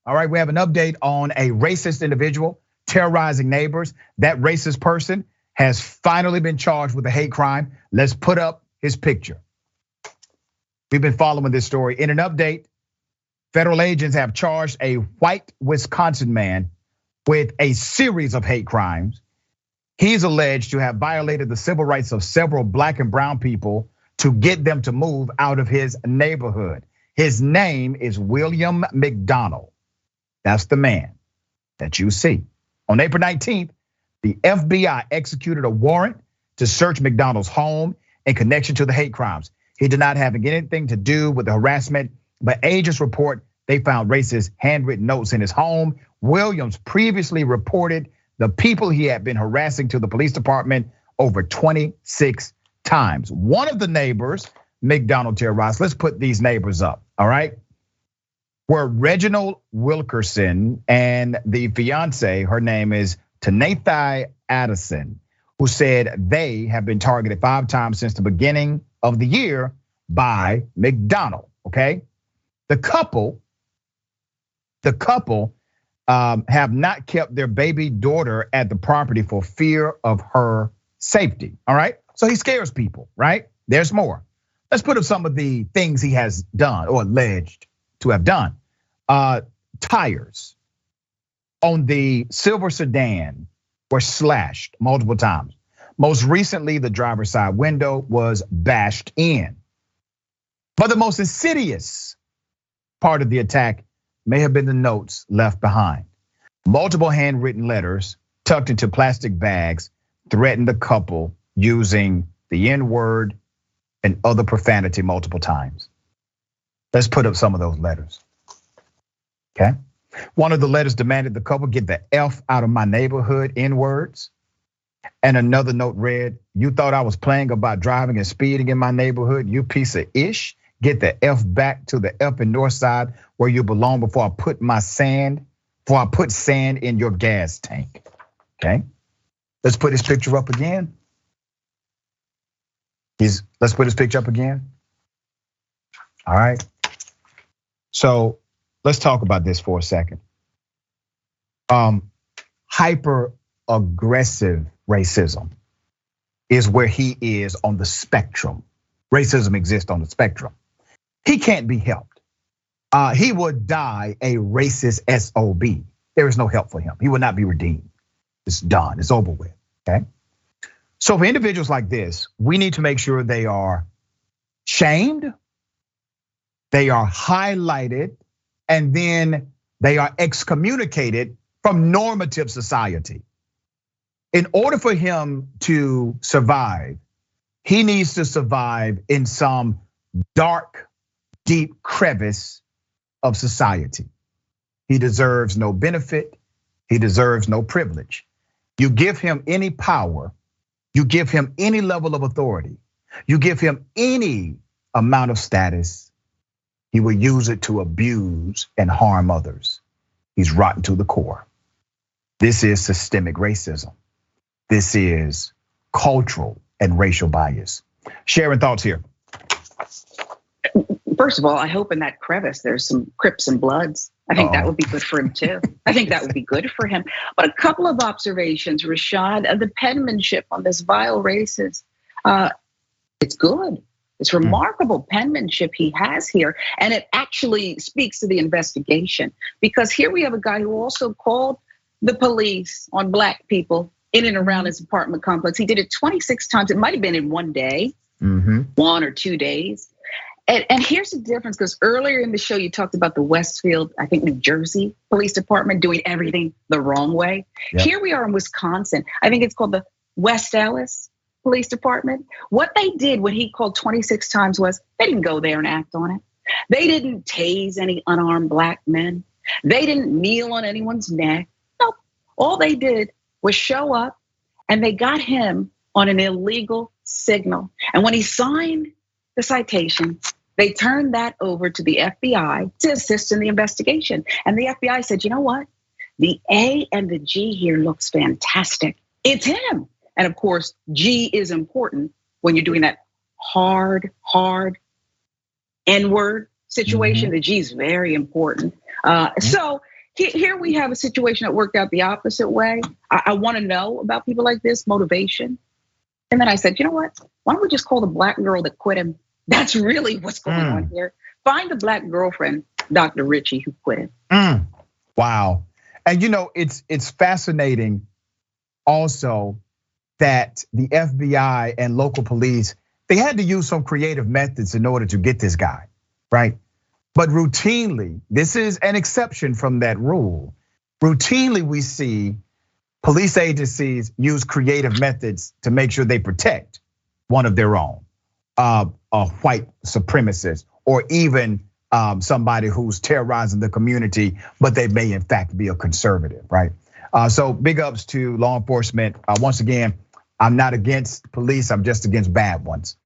All right, we have an update on a racist individual terrorizing neighbors. That racist person has finally been charged with a hate crime. Let's put up his picture. We've been following this story. In an update, federal agents have charged a white Wisconsin man with a series of hate crimes. He's alleged to have violated the civil rights of several black and brown people to get them to move out of his neighborhood. His name is William McDonald. That's the man that you see. On April 19th, the FBI executed a warrant to search McDonald's home in connection to the hate crimes. He did not have anything to do with the harassment, but agents report they found racist handwritten notes in his home. Williams previously reported the people he had been harassing to the police department over 26 times. One of the neighbors, McDonald terrorized, let's put these neighbors up, all right? Were Reginald Wilkerson and the fiance, her name is Tanathai Addison, who said they have been targeted 5 times since the beginning of the year by McDonald, okay? The couple have not kept their baby daughter at the property for fear of her safety, all right? So he scares people, right? There's more. Let's put up some of the things he has done or alleged to have done. Tires on the silver sedan were slashed multiple times. Most recently, the driver's side window was bashed in. But the most insidious part of the attack may have been the notes left behind. Multiple handwritten letters tucked into plastic bags threatened the couple using the N-word and other profanity multiple times. Let's put up some of those letters. Okay. One of the letters demanded the couple get the F out of my neighborhood, N-words. And another note read, you thought I was playing about driving and speeding in my neighborhood, you piece of ish. Get the F back to the F in North Side where you belong before I put sand in your gas tank. Okay. Let's put his picture up again. Let's put his picture up again. All right. So let's talk about this for a second. Hyper aggressive racism is where he is on the spectrum. Racism exists on the spectrum. He can't be helped. He would die a racist SOB. There is no help for him. He will not be redeemed. It's done, it's over with, okay? So for individuals like this, we need to make sure they are shamed, they are highlighted, and then they are excommunicated from normative society. In order for him to survive, he needs to survive in some dark, deep crevice of society. He deserves no benefit, he deserves no privilege. You give him any power, you give him any level of authority, you give him any amount of status, he will use it to abuse and harm others. He's rotten to the core. This is systemic racism. This is cultural and racial bias. Sharon, thoughts here. First of all, I hope in that crevice there's some Crips and Bloods. I think that would be good for him too. I think that would be good for him. But a couple of observations, Rashad, the penmanship on this vile racist, it's good. It's remarkable penmanship he has here. And it actually speaks to the investigation, because here we have a guy who also called the police on black people in and around his apartment complex. He did it 26 times. It might've been in one day, 1 or 2 days. And here's the difference, because earlier in the show, you talked about the Westfield, I think New Jersey Police Department doing everything the wrong way. Yep. Here we are in Wisconsin. I think it's called the West Allis Police Department. What they did when he called 26 times was they didn't go there and act on it. They didn't tase any unarmed black men. They didn't kneel on anyone's neck. Nope. All they did was show up, and they got him on an illegal signal. And when he signed the citation, they turned that over to the FBI to assist in the investigation. And the FBI said, you know what? The A and the G here looks fantastic. It's him. And of course, G is important when you're doing that hard N-word situation. The G is very important. So Here we have a situation that worked out the opposite way. I want to know about people like this, motivation. And then I said, you know what? Why don't we just call the black girl that quit him? That's really what's going on here. Find the black girlfriend, Dr. Richey, who quit him. Wow. And it's fascinating also that the FBI and local police, they had to use some creative methods in order to get this guy, right? But routinely, this is an exception from that rule. Routinely, we see police agencies use creative methods to make sure they protect one of their own, a white supremacist, or even somebody who's terrorizing the community, but they may in fact be a conservative, right? So big ups to law enforcement. Once again, I'm not against police, I'm just against bad ones.